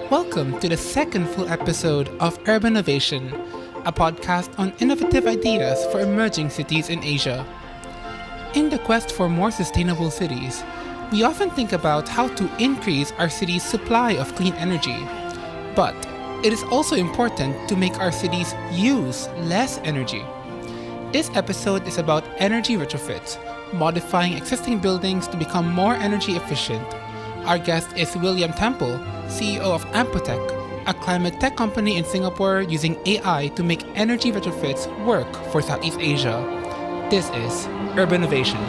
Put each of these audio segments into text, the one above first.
Welcome to the second full episode of URBANovation, a podcast on innovative ideas for emerging cities in Asia. In the quest for more sustainable cities, we often think about how to increase our city's supply of clean energy. But it is also important to make our cities use less energy. This episode is about energy retrofits, modifying existing buildings to become more energy efficient. Our guest is William Temple, CEO of Ampotech, a climate tech company in Singapore using AI to make energy retrofits work for Southeast Asia. This is URBANovation.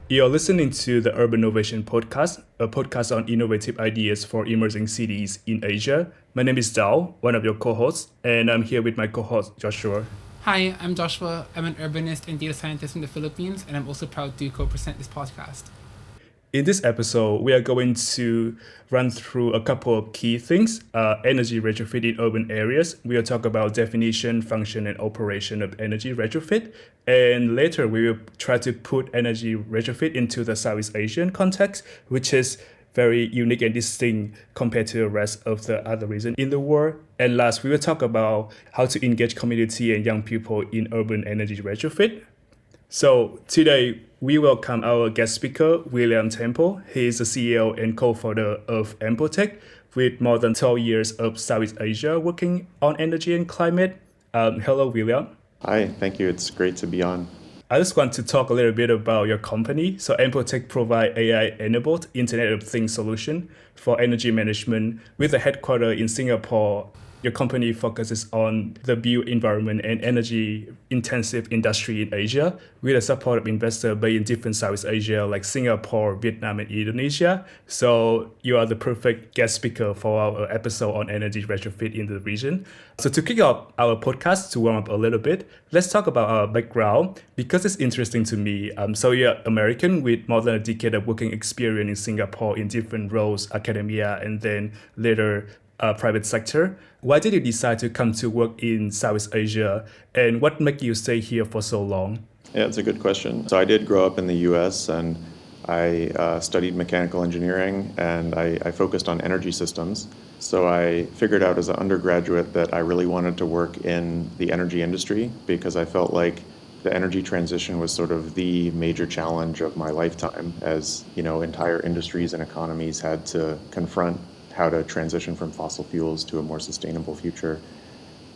You're listening to the URBANovation podcast, a podcast on innovative ideas for emerging cities in Asia. My name is Dao, one of your co-hosts, and I'm here with my co-host, Joshua. Hi, I'm Joshua. I'm an urbanist and data scientist from the Philippines, and I'm also proud to co-present this podcast. In this episode, we are going to run through a couple of key things. Energy retrofit in urban areas. We will talk about definition, function, and operation of energy retrofit. And later, we will try to put energy retrofit into the Southeast Asian context, which is very unique and distinct compared to the rest of the other regions in the world. And last, we will talk about how to engage community and young people in urban energy retrofit. So today, we welcome our guest speaker, William Temple. He is the CEO and co-founder of Ampotech, with more than 12 years of Southeast Asia working on energy and climate. Hello, William. Hi, thank you. It's great to be on. I just want to talk a little bit about your company. So Ampotech provide AI-enabled Internet of Things solution for energy management with a headquarters in Singapore. Your company focuses on the built environment and energy-intensive industry in Asia with the support of investors based in different Southeast Asia like Singapore, Vietnam, and Indonesia. So you are the perfect guest speaker for our episode on energy retrofit in the region. So to kick off our podcast, to warm up a little bit, let's talk about our background because it's interesting to me. So you're American with more than a decade of working experience in Singapore in different roles, academia, and then later private sector. Why did you decide to come to work in Southeast Asia, and what made you stay here for so long? Yeah, it's a good question. So I did grow up in the US and I studied mechanical engineering and I focused on energy systems. So I figured out as an undergraduate that I really wanted to work in the energy industry because I felt like the energy transition was sort of the major challenge of my lifetime as, entire industries and economies had to confront how to transition from fossil fuels to a more sustainable future.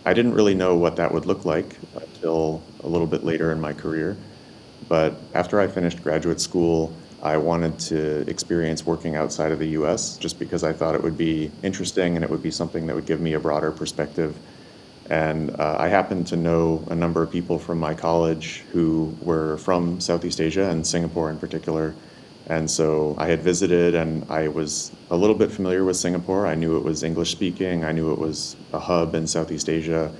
I didn't really know what that would look like until a little bit later in my career. But after I finished graduate school, I wanted to experience working outside of the US just because I thought it would be interesting and it would be something that would give me a broader perspective. And I happened to know a number of people from my college who were from Southeast Asia and Singapore in particular. And so I had visited and I was a little bit familiar with Singapore. I knew it was English speaking. I knew it was a hub in Southeast Asia.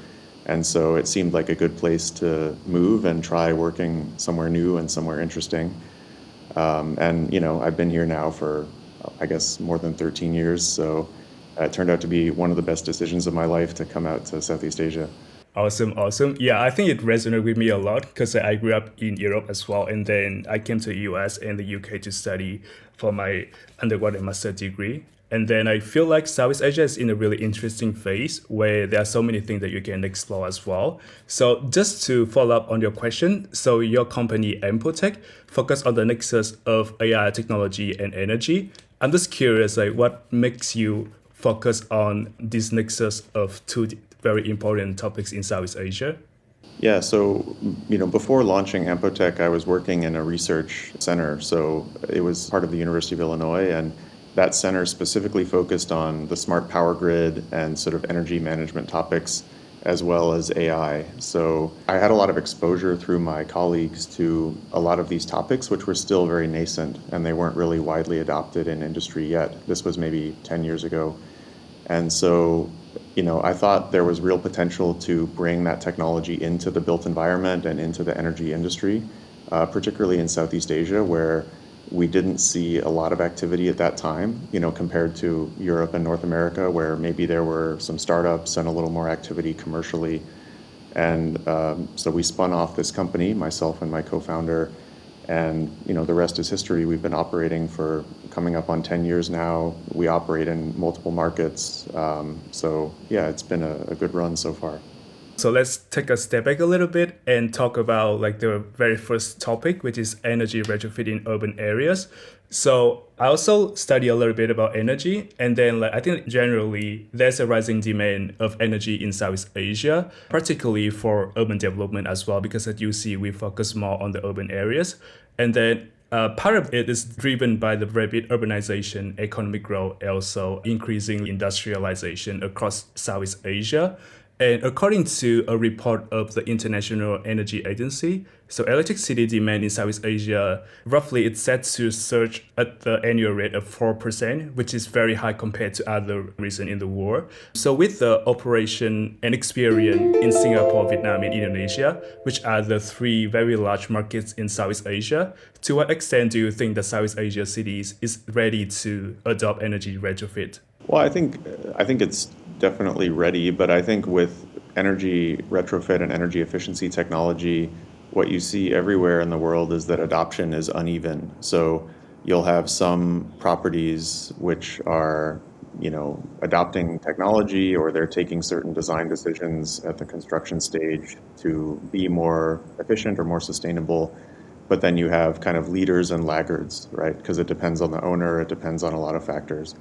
And so it seemed like a good place to move and try working somewhere new and somewhere interesting. I've been here now for, I guess, more than 13 years. So it turned out to be one of the best decisions of my life to come out to Southeast Asia. Awesome. Yeah, I think it resonated with me a lot because I grew up in Europe as well. And then I came to the US and the UK to study for my undergrad and master degree. And then I feel like Southeast Asia is in a really interesting phase where there are so many things that you can explore as well. So just to follow up on your question, so your company Ampotech focus on the nexus of AI technology and energy. I'm just curious, what makes you focus on this nexus of two very important topics in Southeast Asia? Yeah, so, before launching Ampotech, I was working in a research center. So it was part of the University of Illinois, and that center specifically focused on the smart power grid and sort of energy management topics, as well as AI. So I had a lot of exposure through my colleagues to a lot of these topics, which were still very nascent, and they weren't really widely adopted in industry yet. This was maybe 10 years ago. And so I thought there was real potential to bring that technology into the built environment and into the energy industry. particularly in Southeast Asia, where we didn't see a lot of activity at that time, compared to Europe and North America, where maybe there were some startups and a little more activity commercially. And so we spun off this company, myself and my co-founder, and the rest is history. We've been operating for coming up on 10 years now. We operate in multiple markets. So yeah, it's been a good run so far. So let's take a step back a little bit and talk about like the very first topic, which is energy retrofit in urban areas. So I also study a little bit about energy, and then I think generally there's a rising demand of energy in Southeast Asia, particularly for urban development as well, because as you see, we focus more on the urban areas. And then part of it is driven by the rapid urbanization, economic growth, also increasing industrialization across Southeast Asia. And according to a report of the International Energy Agency, so electricity demand in Southeast Asia, roughly it's set to surge at the annual rate of 4%, which is very high compared to other regions in the world. So with the operation and experience in Singapore, Vietnam, and Indonesia, which are the three very large markets in Southeast Asia, to what extent do you think the Southeast Asia cities is ready to adopt energy retrofit? Well, I think it's definitely ready, but I think with energy retrofit and energy efficiency technology, what you see everywhere in the world is that adoption is uneven. So you'll have some properties which are, adopting technology, or they're taking certain design decisions at the construction stage to be more efficient or more sustainable. But then you have kind of leaders and laggards, right? Because it depends on the owner, it depends on a lot of factors.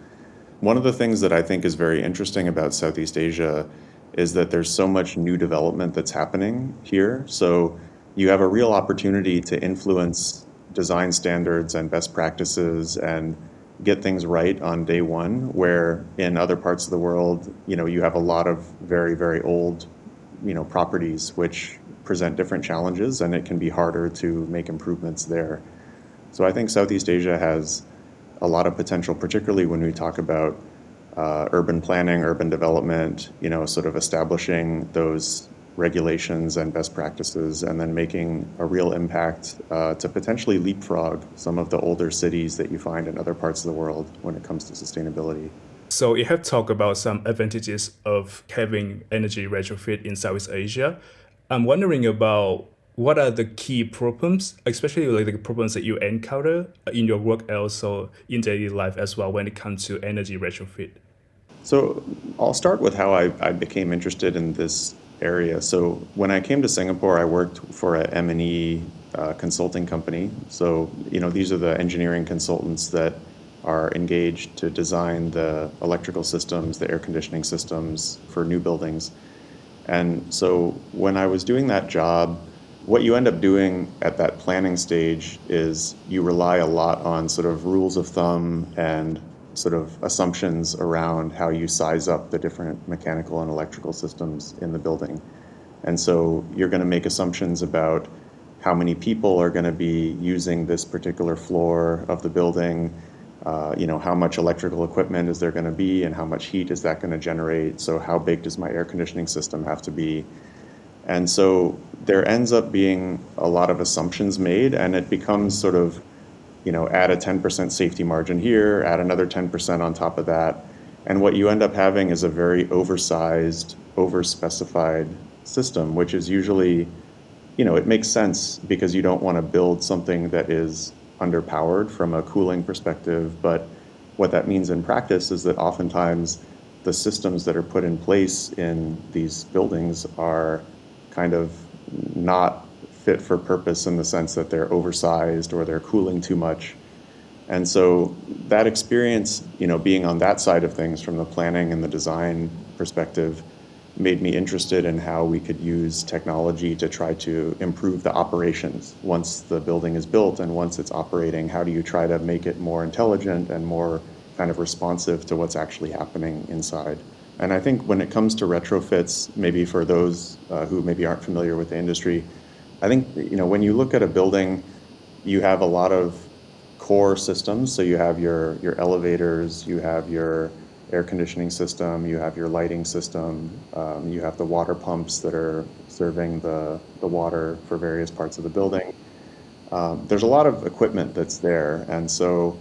One of the things that I think is very interesting about Southeast Asia is that there's so much new development that's happening here. So you have a real opportunity to influence design standards and best practices and get things right on day one, where in other parts of the world, you have a lot of very, very old, properties which present different challenges, and it can be harder to make improvements there. So I think Southeast Asia has a lot of potential, particularly when we talk about urban planning, urban development, sort of establishing those regulations and best practices, and then making a real impact to potentially leapfrog some of the older cities that you find in other parts of the world when it comes to sustainability. So you have talked about some advantages of having energy retrofit in Southeast Asia. I'm wondering about what are the key problems, especially like the problems that you encounter in your work and also in daily life as well when it comes to energy retrofit? So I'll start with how I became interested in this area. So when I came to Singapore, I worked for a M&E consulting company. So, these are the engineering consultants that are engaged to design the electrical systems, the air conditioning systems for new buildings. And so when I was doing that job, what you end up doing at that planning stage is you rely a lot on sort of rules of thumb and sort of assumptions around how you size up the different mechanical and electrical systems in the building. And so you're going to make assumptions about how many people are going to be using this particular floor of the building, how much electrical equipment is there going to be and how much heat is that going to generate. So how big does my air conditioning system have to be? And so there ends up being a lot of assumptions made, and it becomes sort of, add a 10% safety margin here, add another 10% on top of that. And what you end up having is a very oversized, overspecified system, which is usually, it makes sense because you don't want to build something that is underpowered from a cooling perspective. But what that means in practice is that oftentimes the systems that are put in place in these buildings are kind of not fit for purpose in the sense that they're oversized or they're cooling too much. And so that experience, being on that side of things from the planning and the design perspective, made me interested in how we could use technology to try to improve the operations. Once the building is built and once it's operating, how do you try to make it more intelligent and more kind of responsive to what's actually happening inside? And I think when it comes to retrofits, maybe for those who maybe aren't familiar with the industry, I think, when you look at a building, you have a lot of core systems. So you have your elevators, you have your air conditioning system, you have your lighting system, you have the water pumps that are serving the water for various parts of the building. There's a lot of equipment that's there. And so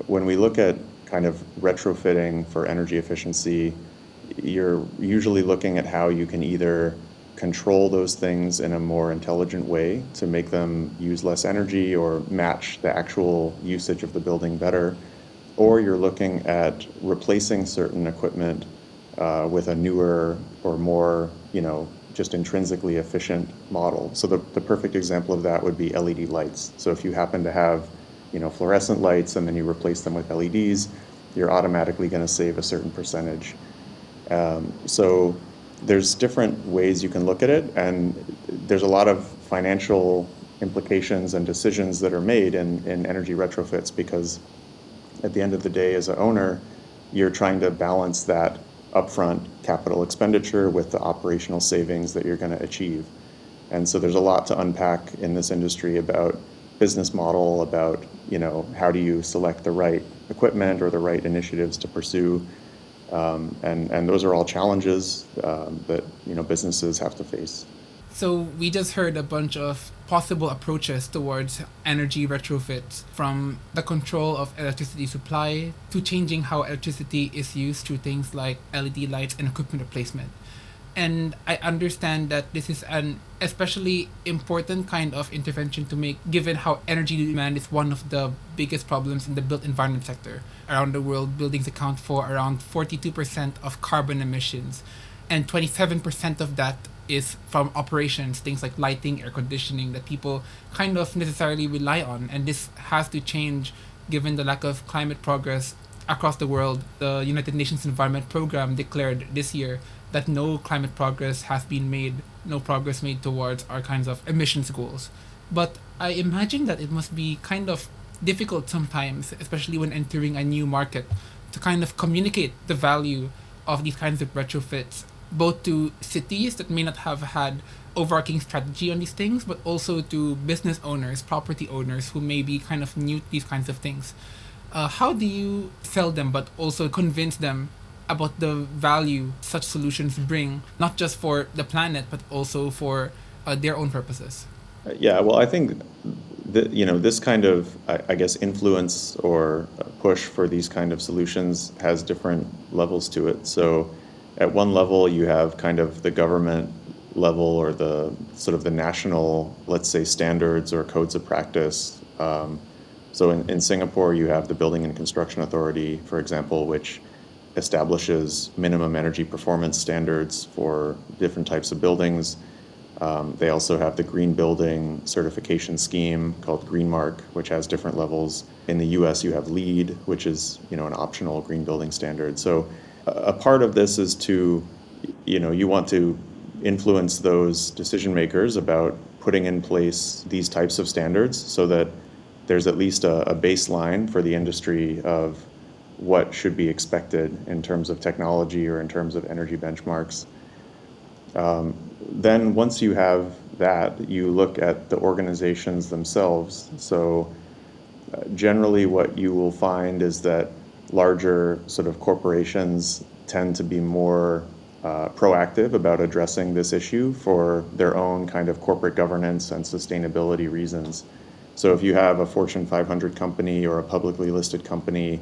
when we look at kind of retrofitting for energy efficiency, you're usually looking at how you can either control those things in a more intelligent way to make them use less energy or match the actual usage of the building better, or you're looking at replacing certain equipment with a newer or more, just intrinsically efficient model. So the perfect example of that would be LED lights. So if you happen to have, fluorescent lights and then you replace them with LEDs, you're automatically going to save a certain percentage. So there's different ways you can look at it, and there's a lot of financial implications and decisions that are made in energy retrofits, because at the end of the day, as an owner, you're trying to balance that upfront capital expenditure with the operational savings that you're going to achieve. And so there's a lot to unpack in this industry about business model, about, how do you select the right equipment or the right initiatives to pursue. And those are all challenges that, businesses have to face. So we just heard a bunch of possible approaches towards energy retrofits, from the control of electricity supply to changing how electricity is used through things like LED lights and equipment replacement. And I understand that this is an especially important kind of intervention to make, given how energy demand is one of the biggest problems in the built environment sector. Around the world, buildings account for around 42% of carbon emissions, and 27% of that is from operations, things like lighting, air conditioning, that people kind of necessarily rely on. And this has to change given the lack of climate progress across the world. The United Nations Environment Program declared this year that no climate progress has been made, no progress made towards our kinds of emissions goals. But I imagine that it must be kind of difficult sometimes, especially when entering a new market, to kind of communicate the value of these kinds of retrofits, both to cities that may not have had overarching strategy on these things, but also to business owners, property owners who may be kind of new to these kinds of things. How do you sell them, but also convince them about the value such solutions bring, not just for the planet, but also for their own purposes? Yeah, well, I think this kind of, I guess, influence or push for these kind of solutions has different levels to it. So at one level, you have kind of the government level, or the sort of the national, let's say, standards or codes of practice. So in Singapore, you have the Building and Construction Authority, for example, which establishes minimum energy performance standards for different types of buildings. They also have the Green Building Certification Scheme called Green Mark, which has different levels. In the US, you have LEED, which is an optional green building standard. So a part of this is to, you want to influence those decision makers about putting in place these types of standards so that there's at least a baseline for the industry of what should be expected in terms of technology or in terms of energy benchmarks. Then once you have that, you look at the organizations themselves. So generally what you will find is that larger sort of corporations tend to be more proactive about addressing this issue for their own kind of corporate governance and sustainability reasons. So if you have a Fortune 500 company or a publicly listed company,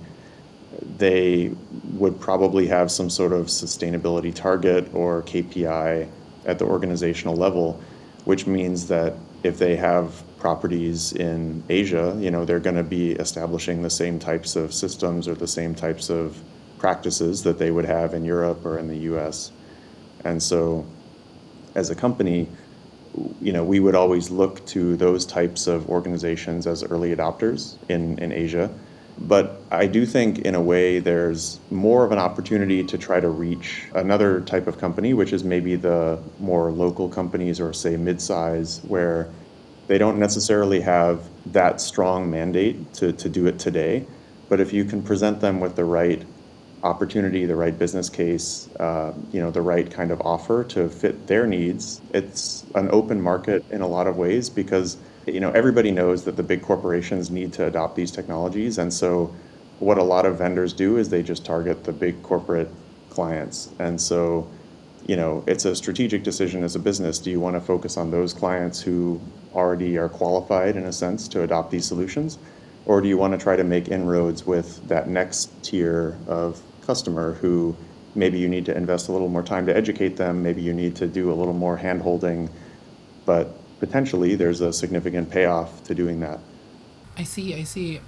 they would probably have some sort of sustainability target or KPI at the organizational level, which means that if they have properties in Asia, they're going to be establishing the same types of systems or the same types of practices that they would have in Europe or in the US. And so as a company, we would always look to those types of organizations as early adopters in Asia. But I do think, in a way, there's more of an opportunity to try to reach another type of company, which is maybe the more local companies, or say mid-size, where they don't necessarily have that strong mandate to do it today. But if you can present them with the right opportunity, the right business case, the right kind of offer to fit their needs, it's an open market in a lot of ways, because everybody knows that the big corporations need to adopt these technologies. And so what a lot of vendors do is they just target the big corporate clients. And so, it's a strategic decision as a business. Do you want to focus on those clients who already are qualified, in a sense, to adopt these solutions? Or do you want to try to make inroads with that next tier of customer who maybe you need to invest a little more time to educate them, maybe you need to do a little more hand-holding, but potentially there's a significant payoff to doing that. I see, I see.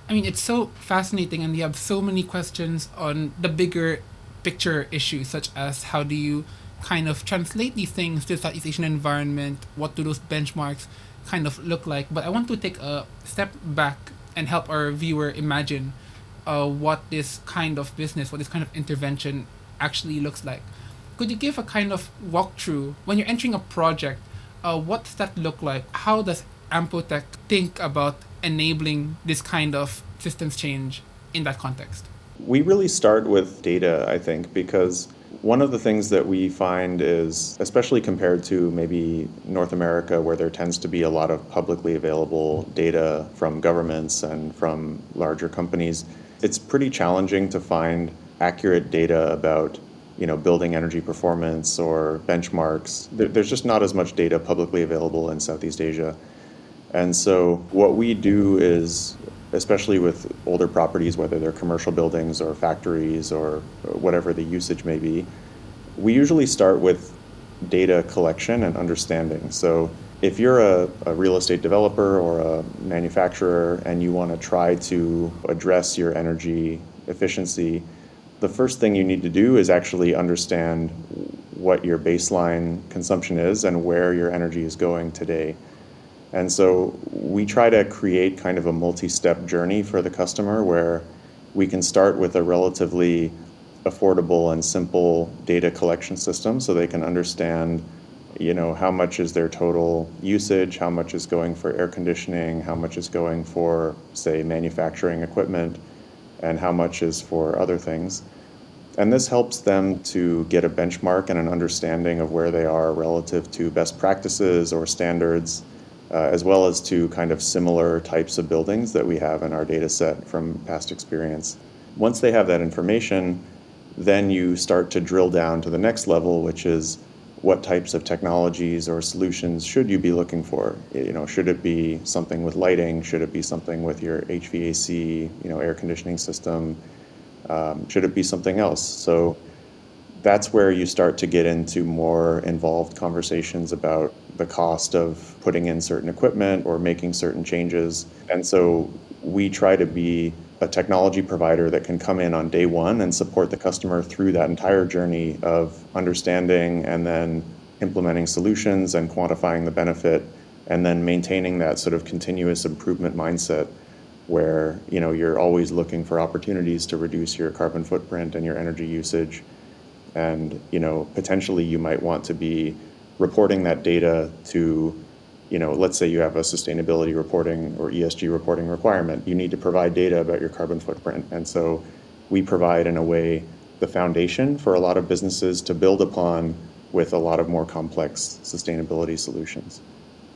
I mean, it's so fascinating, and you have so many questions on the bigger picture issues, such as how do you kind of translate these things to the Southeast Asian environment? What do those benchmarks kind of look like? But I want to take a step back and help our viewer imagine what this kind of business, what this kind of intervention actually looks like. Could you give a kind of walkthrough when you're entering a project? What does that look like? How does Ampotech think about enabling this kind of systems change in that context? We really start with data, I think, because one of the things that we find is, especially compared to maybe North America, where there tends to be a lot of publicly available data from governments and from larger companies, it's pretty challenging to find accurate data about building energy performance or benchmarks. There's just not as much data publicly available in Southeast Asia. And so what we do is, especially with older properties, whether they're commercial buildings or factories or whatever the usage may be, we usually start with data collection and understanding. So if you're a real estate developer or a manufacturer and you want to try to address your energy efficiency, the first thing you need to do is actually understand what your baseline consumption is and where your energy is going today. And so we try to create kind of a multi-step journey for the customer where we can start with a relatively affordable and simple data collection system so they can understand, how much is their total usage, how much is going for air conditioning, how much is going for, say, manufacturing equipment, and how much is for other things. And this helps them to get a benchmark and an understanding of where they are relative to best practices or standards, as well as to kind of similar types of buildings that we have in our data set from past experience. Once they have that information, then you start to drill down to the next level, which is what types of technologies or solutions should you be looking for? Should it be something with lighting? Should it be something with your HVAC, air conditioning system? Should it be something else? So that's where you start to get into more involved conversations about the cost of putting in certain equipment or making certain changes. And so we try to be a technology provider that can come in on day one and support the customer through that entire journey of understanding and then implementing solutions and quantifying the benefit and then maintaining that sort of continuous improvement mindset where you're always looking for opportunities to reduce your carbon footprint and your energy usage. And potentially you might want to be reporting that data to, let's say you have a sustainability reporting or ESG reporting requirement. You need to provide data about your carbon footprint. And so we provide, in a way, the foundation for a lot of businesses to build upon with a lot of more complex sustainability solutions.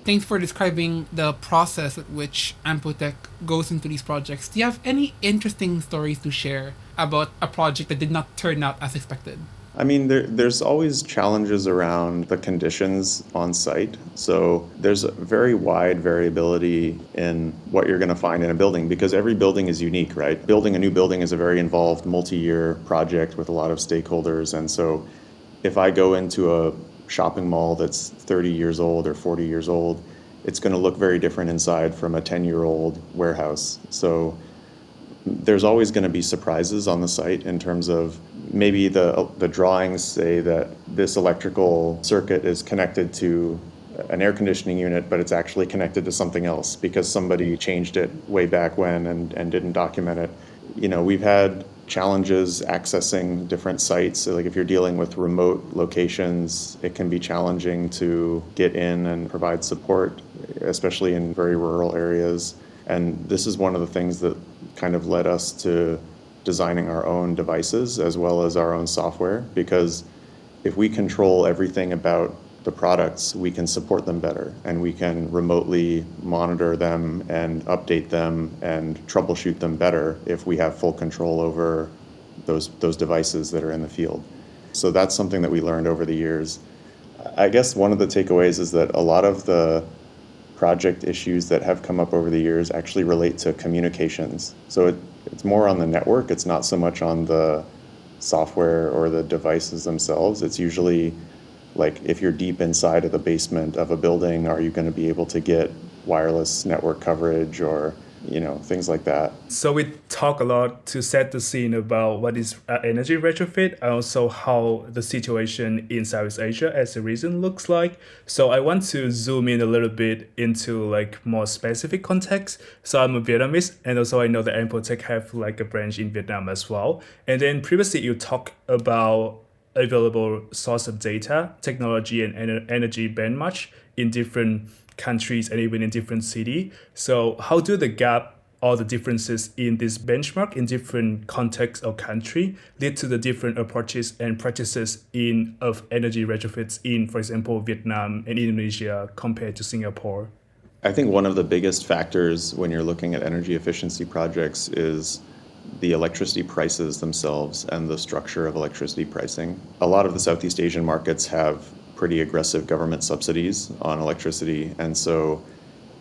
Thanks for describing the process at which Ampotech goes into these projects. Do you have any interesting stories to share about a project that did not turn out as expected? I mean, there's always challenges around the conditions on site. So there's a very wide variability in what you're going to find in a building because every building is unique, right? Building a new building is a very involved multi-year project with a lot of stakeholders. And so if I go into a shopping mall that's 30 years old or 40 years old, it's going to look very different inside from a 10-year-old warehouse. So there's always going to be surprises on the site in terms of maybe the drawings say that this electrical circuit is connected to an air conditioning unit, but it's actually connected to something else because somebody changed it way back when and didn't document it. We've had challenges accessing different sites. So like if you're dealing with remote locations, it can be challenging to get in and provide support, especially in very rural areas. And this is one of the things that kind of led us to designing our own devices as well as our own software, because if we control everything about the products, we can support them better and we can remotely monitor them and update them and troubleshoot them better if we have full control over those devices that are in the field. So that's something that we learned over the years. I guess one of the takeaways is that a lot of the project issues that have come up over the years actually relate to communications. So it's more on the network. It's not so much on the software or the devices themselves. It's usually like if you're deep inside of the basement of a building, are you going to be able to get wireless network coverage or things like that. So we talk a lot to set the scene about what is energy retrofit and also how the situation in Southeast Asia as a region looks like. So I want to zoom in a little bit into like more specific context. So I'm a Vietnamese, and also I know that Ampotech have like a branch in Vietnam as well. And then previously you talked about available source of data, technology, and energy benchmark in different countries and even in different cities. So how do the gap or the differences in this benchmark in different contexts or country lead to the different approaches and practices of energy retrofits in, for example, Vietnam and Indonesia compared to Singapore? I think one of the biggest factors when you're looking at energy efficiency projects is the electricity prices themselves and the structure of electricity pricing. A lot of the Southeast Asian markets have pretty aggressive government subsidies on electricity, and so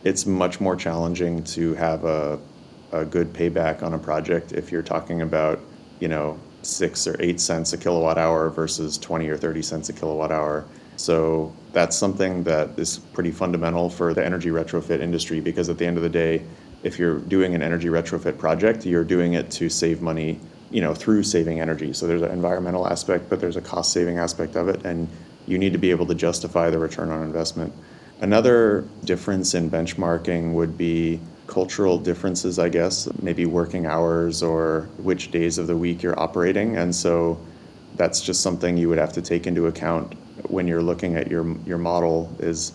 it's much more challenging to have a good payback on a project if you're talking about 6 or 8 cents a kilowatt hour versus 20 or 30 cents a kilowatt hour. So that's something that is pretty fundamental for the energy retrofit industry, because at the end of the day, if you're doing an energy retrofit project, you're doing it to save money, through saving energy. So there's an environmental aspect, but there's a cost saving aspect of it, and you need to be able to justify the return on investment. Another difference in benchmarking would be cultural differences, I guess, maybe working hours or which days of the week you're operating. And so that's just something you would have to take into account when you're looking at your model is,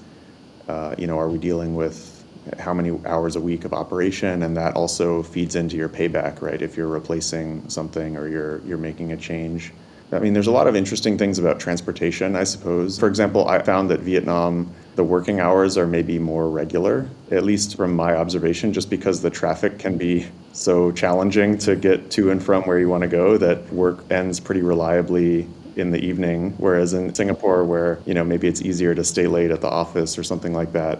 are we dealing with how many hours a week of operation? And that also feeds into your payback, right? If you're replacing something or you're making a change. I mean, there's a lot of interesting things about transportation, I suppose. For example, I found that Vietnam, the working hours are maybe more regular, at least from my observation, just because the traffic can be so challenging to get to and from where you want to go that work ends pretty reliably in the evening. Whereas in Singapore, where, maybe it's easier to stay late at the office or something like that,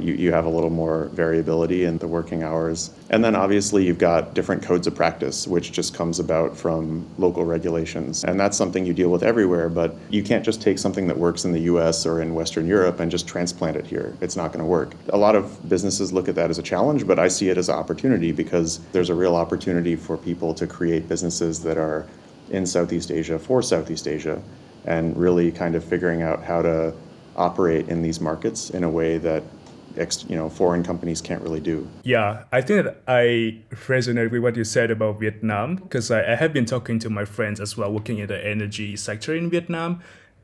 you have a little more variability in the working hours. And then obviously you've got different codes of practice, which just comes about from local regulations. And that's something you deal with everywhere, but you can't just take something that works in the US or in Western Europe and just transplant it here. It's not going to work. A lot of businesses look at that as a challenge, but I see it as an opportunity, because there's a real opportunity for people to create businesses that are in Southeast Asia for Southeast Asia, and really kind of figuring out how to operate in these markets in a way that foreign companies can't really do. Yeah, I think that I resonate with what you said about Vietnam, because I have been talking to my friends as well working in the energy sector in Vietnam,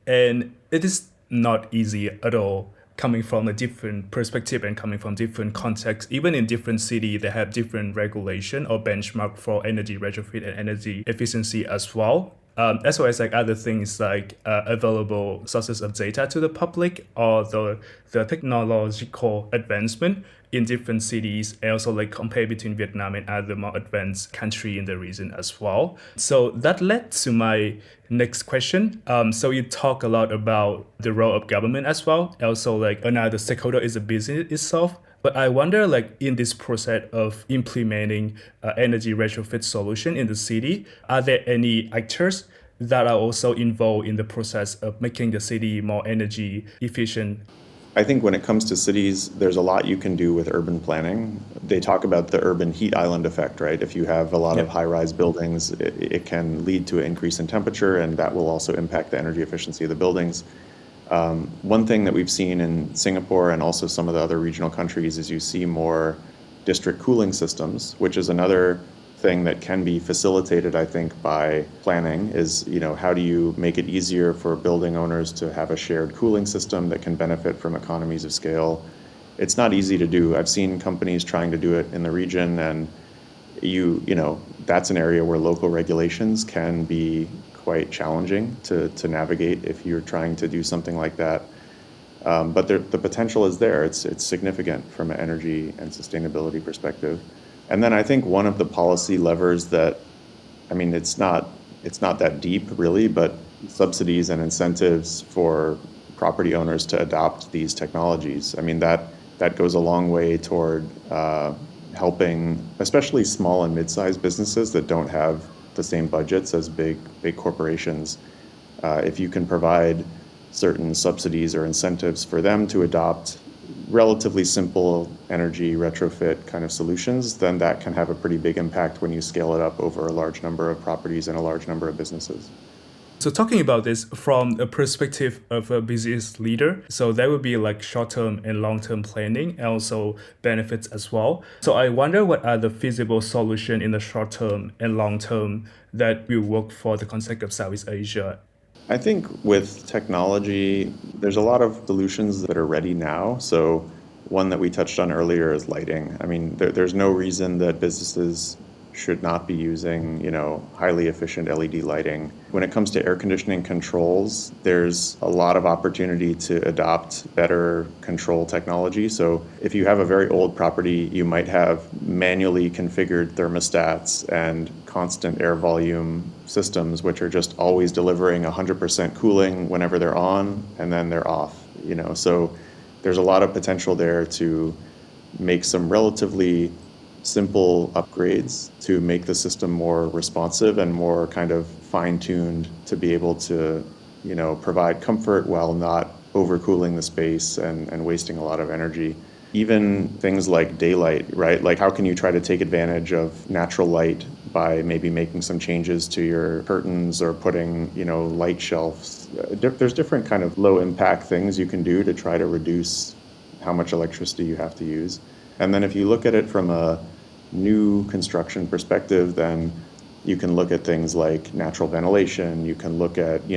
and it is not easy at all coming from a different perspective and coming from different contexts. Even in different cities, they have different regulation or benchmark for energy retrofit and energy efficiency as well. As well as like other things like available sources of data to the public, or the technological advancement in different cities, and also like compare between Vietnam and other more advanced country in the region as well. So that led to my next question. So you talk a lot about the role of government as well. Also like another stakeholder is the business itself. But I wonder, like in this process of implementing energy retrofit solution in the city, are there any actors that are also involved in the process of making the city more energy efficient? I think when it comes to cities, there's a lot you can do with urban planning. They talk about the urban heat island effect, right? If you have a lot of high-rise buildings, it can lead to an increase in temperature, and that will also impact the energy efficiency of the buildings. One thing that we've seen in Singapore and also some of the other regional countries is you see more district cooling systems, which is another thing that can be facilitated, I think, by planning is, how do you make it easier for building owners to have a shared cooling system that can benefit from economies of scale? It's not easy to do. I've seen companies trying to do it in the region, and that's an area where local regulations can be quite challenging to navigate if you're trying to do something like that. But the potential is there. It's significant from an energy and sustainability perspective. And then I think one of the policy levers that, it's not that deep really, but subsidies and incentives for property owners to adopt these technologies. That that goes a long way toward helping, especially small and mid-sized businesses that don't have the same budgets as big corporations. If you can provide certain subsidies or incentives for them to adopt relatively simple energy retrofit kind of solutions, then that can have a pretty big impact when you scale it up over a large number of properties and a large number of businesses. So talking about this from a perspective of a business leader, so there will be like short-term and long-term planning and also benefits as well. So I wonder what are the feasible solutions in the short-term and long-term that will work for the concept of Southeast Asia. I think with technology, there's a lot of solutions that are ready now. So one that we touched on earlier is lighting. I mean, there's no reason that businesses should not be using, highly efficient LED lighting. When it comes to air conditioning controls, there's a lot of opportunity to adopt better control technology. So if you have a very old property, you might have manually configured thermostats and constant air volume systems, which are just always delivering 100% cooling whenever they're on and then they're off. So there's a lot of potential there to make some relatively simple upgrades to make the system more responsive and more kind of fine-tuned to be able to, provide comfort while not overcooling the space and wasting a lot of energy. Even things like daylight, right? Like how can you try to take advantage of natural light by maybe making some changes to your curtains or putting, light shelves. There's different kind of low impact things you can do to try to reduce how much electricity you have to use. And then if you look at it from a new construction perspective, then you can look at things like natural ventilation. You can look at,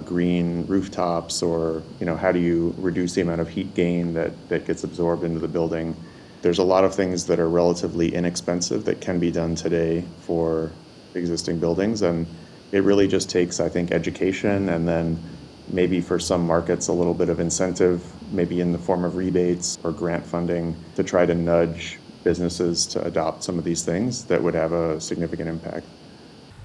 green rooftops, or, how do you reduce the amount of heat gain that gets absorbed into the building. There's a lot of things that are relatively inexpensive that can be done today for existing buildings. And it really just takes, I think, education, and then maybe for some markets a little bit of incentive, maybe in the form of rebates or grant funding, to try to nudge businesses to adopt some of these things that would have a significant impact.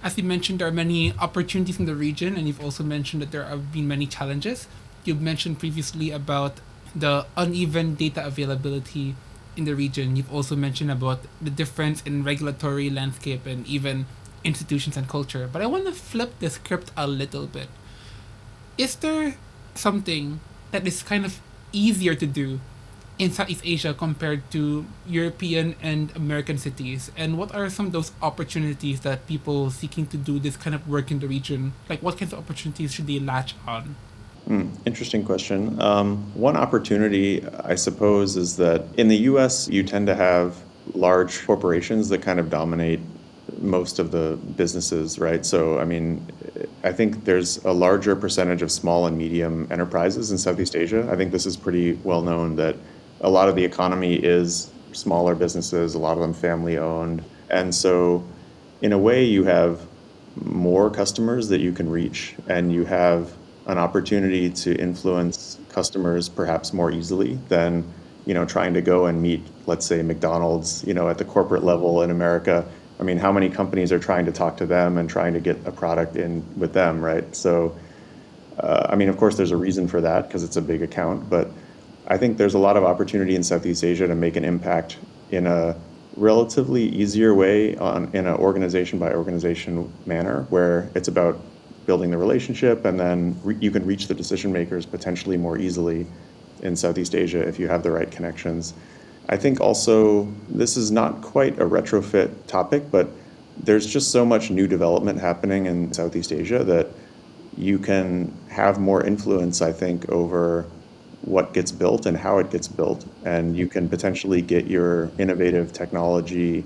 As you mentioned, there are many opportunities in the region, and you've also mentioned that there have been many challenges. You've mentioned previously about the uneven data availability in the region. You've also mentioned about the difference in regulatory landscape and even institutions and culture. But I want to flip the script a little bit. Is there something that is kind of easier to do in Southeast Asia compared to European and American cities? And what are some of those opportunities that people seeking to do this kind of work in the region, like what kinds of opportunities should they latch on? Interesting question. One opportunity, I suppose, is that in the US, you tend to have large corporations that kind of dominate most of the businesses, right? So, I think there's a larger percentage of small and medium enterprises in Southeast Asia. I think this is pretty well known that a lot of the economy is smaller businesses, a lot of them family owned. And so in a way you have more customers that you can reach, and you have an opportunity to influence customers perhaps more easily than, trying to go and meet, let's say, McDonald's, at the corporate level in America. How many companies are trying to talk to them and trying to get a product in with them, right? So, of course, there's a reason for that because it's a big account, but I think there's a lot of opportunity in Southeast Asia to make an impact in a relatively easier way in an organization by organization manner, where it's about building the relationship, and then you can reach the decision makers potentially more easily in Southeast Asia if you have the right connections. I think also this is not quite a retrofit topic, but there's just so much new development happening in Southeast Asia that you can have more influence, I think, over what gets built and how it gets built. And you can potentially get your innovative technology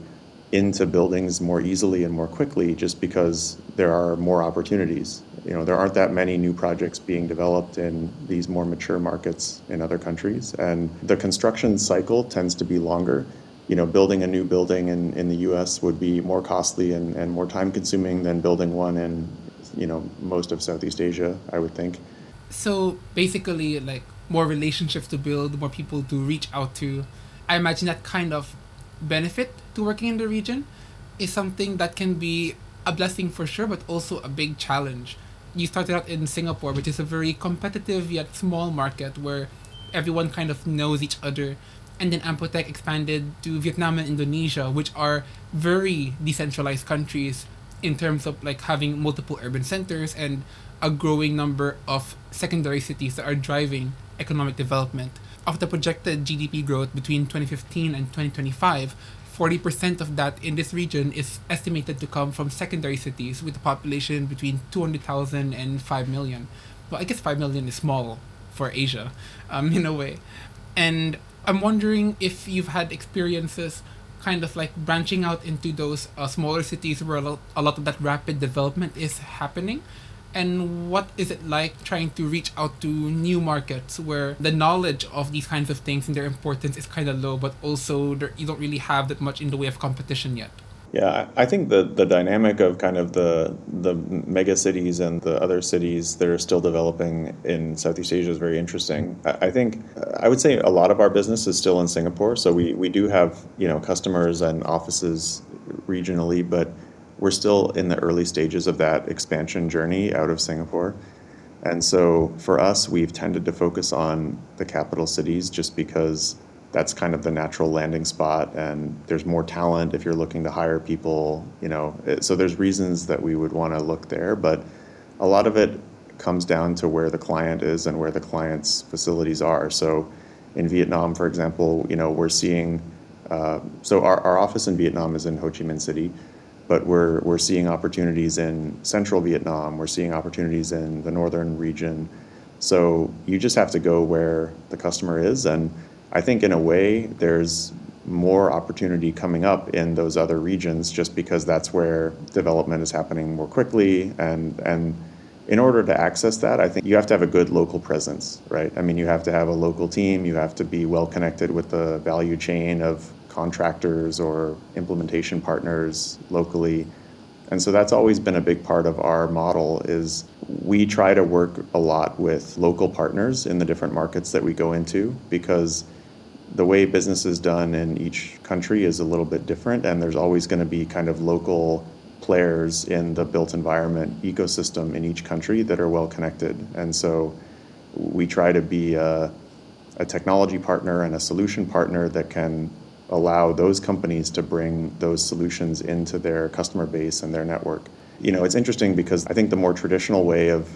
into buildings more easily and more quickly just because there are more opportunities. There aren't that many new projects being developed in these more mature markets in other countries. And the construction cycle tends to be longer. Building a new building in the US would be more costly and more time consuming than building one in, most of Southeast Asia, I would think. So basically, like, more relationships to build, more people to reach out to. I imagine that kind of benefit to working in the region is something that can be a blessing for sure, but also a big challenge. You started out in Singapore, which is a very competitive yet small market where everyone kind of knows each other. And then Ampotech expanded to Vietnam and Indonesia, which are very decentralized countries in terms of like having multiple urban centers and a growing number of secondary cities that are driving economic development. Of the projected GDP growth between 2015 and 2025, 40% of that in this region is estimated to come from secondary cities with a population between 200,000 and 5 million. Well, I guess 5 million is small for Asia, in a way. And I'm wondering if you've had experiences kind of like branching out into those smaller cities where a lot of that rapid development is happening. And what is it like trying to reach out to new markets where the knowledge of these kinds of things and their importance is kind of low, but also you don't really have that much in the way of competition yet? Yeah, I think the dynamic of kind of the mega cities and the other cities that are still developing in Southeast Asia is very interesting. I think I would say a lot of our business is still in Singapore, so we do have customers and offices regionally, but we're still in the early stages of that expansion journey out of Singapore. And so for us, we've tended to focus on the capital cities just because that's kind of the natural landing spot, and there's more talent if you're looking to hire people, so there's reasons that we would want to look there, but a lot of it comes down to where the client is and where the client's facilities are. So in Vietnam, for example, we're seeing, so our office in Vietnam is in Ho Chi Minh City, but we're seeing opportunities in central Vietnam, we're seeing opportunities in the northern region. So you just have to go where the customer is, and I think in a way there's more opportunity coming up in those other regions just because that's where development is happening more quickly. And in order to access that, I think you have to have a good local presence, right? I mean, you have to have a local team, you have to be well connected with the value chain of contractors or implementation partners locally. And so that's always been a big part of our model is we try to work a lot with local partners in the different markets that we go into because the way business is done in each country is a little bit different, and there's always going to be kind of local players in the built environment ecosystem in each country that are well connected. And so we try to be a technology partner and a solution partner that can allow those companies to bring those solutions into their customer base and their network. It's interesting because I think the more traditional way of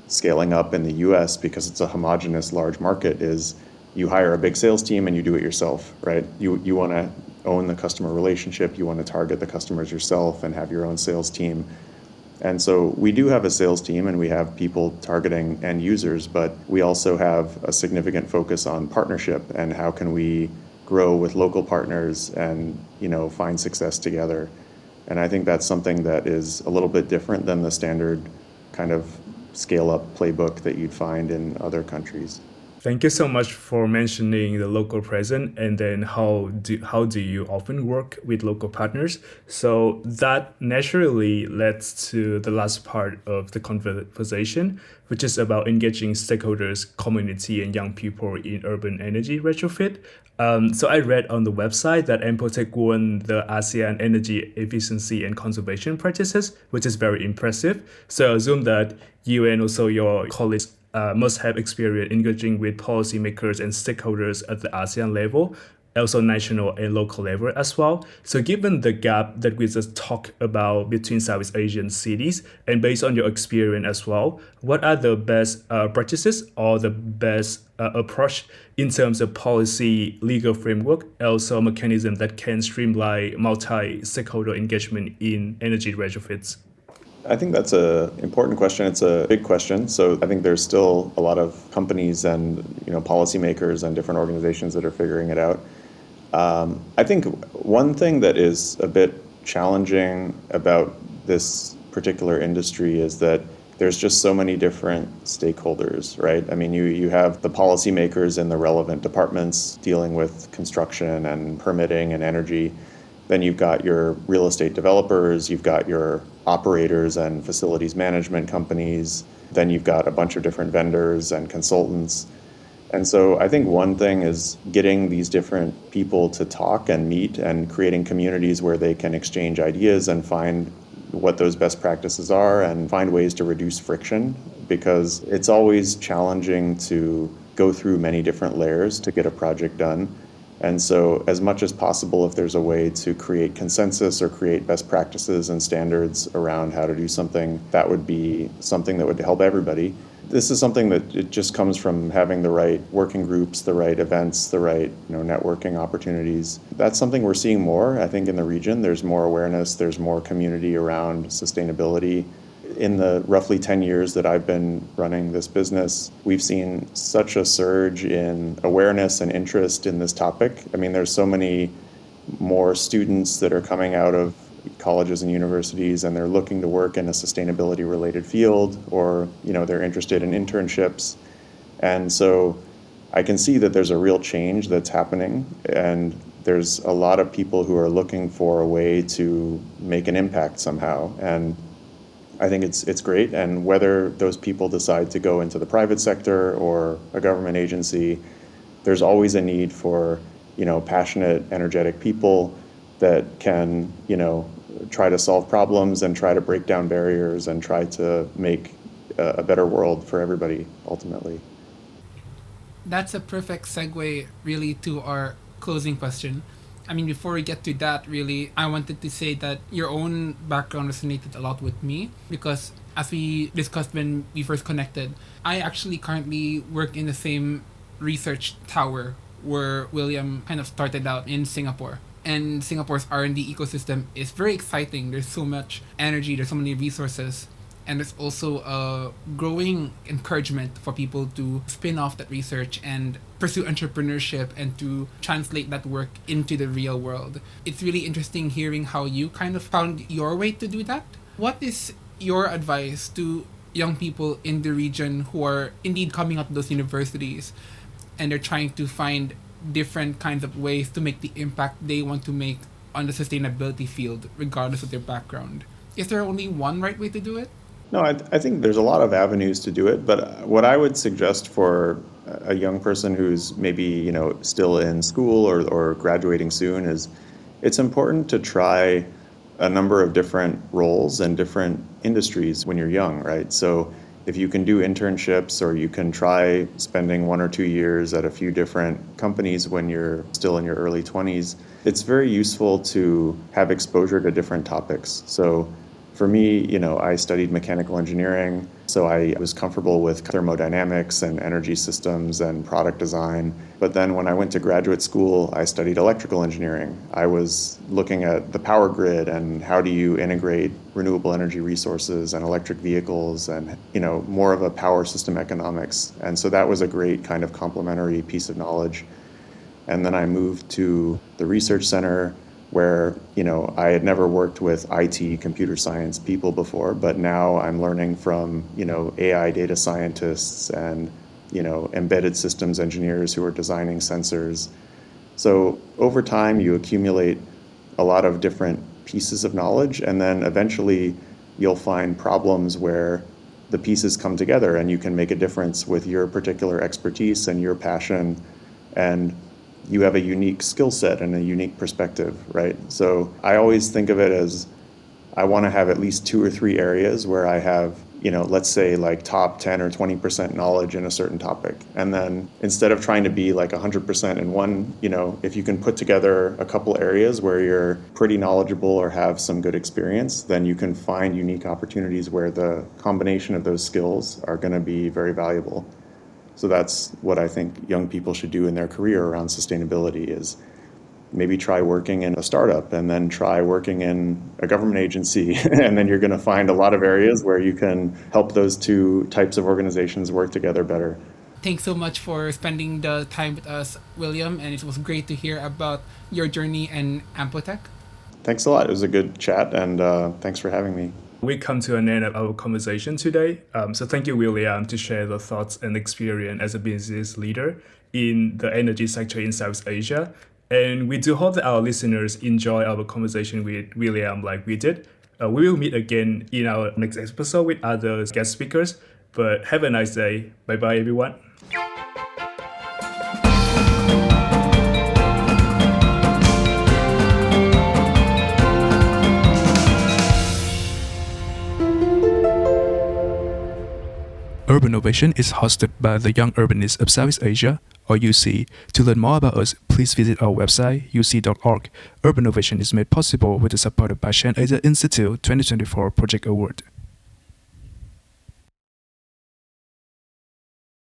scaling up in the US, because it's a homogenous large market, is you hire a big sales team and you do it yourself, right? You want to own the customer relationship, you want to target the customers yourself and have your own sales team. And so we do have a sales team and we have people targeting end users, but we also have a significant focus on partnership and how can we grow with local partners and find success together. And I think that's something that is a little bit different than the standard kind of scale-up playbook that you'd find in other countries. Thank you so much for mentioning the local presence and then how do you often work with local partners. So that naturally leads to the last part of the conversation, which is about engaging stakeholders, community, and young people in urban energy retrofit. So I read on the website that Ampotech won the ASEAN Energy Efficiency and Conservation Practices, which is very impressive. So I assume that you and also your colleagues must have experience engaging with policymakers and stakeholders at the ASEAN level, also national and local level as well. So given the gap that we just talked about between Southeast Asian cities, and based on your experience as well, what are the best practices or the best approach in terms of policy, legal framework, also mechanism that can streamline multi-stakeholder engagement in energy retrofits? I think that's an important question. It's a big question. So I think there's still a lot of companies and policymakers and different organizations that are figuring it out. I think one thing that is a bit challenging about this particular industry is that there's just so many different stakeholders, right? I mean, you have the policymakers in the relevant departments dealing with construction and permitting and energy. Then you've got your real estate developers, you've got your operators and facilities management companies, then you've got a bunch of different vendors and consultants. And so I think one thing is getting these different people to talk and meet and creating communities where they can exchange ideas and find what those best practices are and find ways to reduce friction, because it's always challenging to go through many different layers to get a project done. And so as much as possible, if there's a way to create consensus or create best practices and standards around how to do something, that would be something that would help everybody. This is something that it just comes from having the right working groups, the right events, the right networking opportunities. That's something we're seeing more, I think, in the region. There's more awareness, there's more community around sustainability. In the roughly 10 years that I've been running this business, we've seen such a surge in awareness and interest in this topic. I mean, there's so many more students that are coming out of colleges and universities, and they're looking to work in a sustainability-related field, or they're interested in internships. And so I can see that there's a real change that's happening, and there's a lot of people who are looking for a way to make an impact somehow. And I think it's great, and whether those people decide to go into the private sector or a government agency, there's always a need for passionate, energetic people that can try to solve problems and try to break down barriers and try to make a better world for everybody ultimately. That's a perfect segue, really, to our closing question. I mean, before we get to that, really, I wanted to say that your own background resonated a lot with me because, as we discussed when we first connected, I actually currently work in the same research tower where William kind of started out in Singapore. And Singapore's R&D ecosystem is very exciting. There's so much energy, there's so many resources, and there's also a growing encouragement for people to spin off that research and pursue entrepreneurship and to translate that work into the real world. It's really interesting hearing how you kind of found your way to do that. What is your advice to young people in the region who are indeed coming out of those universities and they're trying to find different kinds of ways to make the impact they want to make on the sustainability field, regardless of their background? Is there only one right way to do it? No, I think there's a lot of avenues to do it, but what I would suggest for a young person who's maybe, still in school or graduating soon is it's important to try a number of different roles and different industries when you're young, right? So if you can do internships, or you can try spending 1 or 2 years at a few different companies when you're still in your early 20s, it's very useful to have exposure to different topics. So for me, I studied mechanical engineering, so I was comfortable with thermodynamics and energy systems and product design. But then when I went to graduate school, I studied electrical engineering. I was looking at the power grid and how do you integrate renewable energy resources and electric vehicles and, more of a power system economics. And so that was a great kind of complementary piece of knowledge. And then I moved to the research center, where, I had never worked with IT, computer science people before, but now I'm learning from, AI data scientists and, embedded systems engineers who are designing sensors. So over time, you accumulate a lot of different pieces of knowledge, and then eventually you'll find problems where the pieces come together and you can make a difference with your particular expertise and your passion, and you have a unique skill set and a unique perspective, right? So I always think of it as I want to have at least 2 or 3 areas where I have, let's say like top 10 or 20% knowledge in a certain topic. And then instead of trying to be like 100% in one, if you can put together a couple areas where you're pretty knowledgeable or have some good experience, then you can find unique opportunities where the combination of those skills are going to be very valuable. So that's what I think young people should do in their career around sustainability is maybe try working in a startup and then try working in a government agency. And then you're going to find a lot of areas where you can help those two types of organizations work together better. Thanks so much for spending the time with us, William, and it was great to hear about your journey in Ampotech. Thanks a lot. It was a good chat, and thanks for having me. We come to an end of our conversation today. So thank you, William, to share the thoughts and experience as a business leader in the energy sector in South Asia. And we do hope that our listeners enjoy our conversation with William like we did. We will meet again in our next episode with other guest speakers. But have a nice day. Bye-bye, everyone. URBANovation Urbanovation is hosted by the Young Urbanists of Southeast Asia, or UC. To learn more about us, please visit our website, uc.org. Urbanovation is made possible with the support of Bashan Asia Institute 2024 Project Award.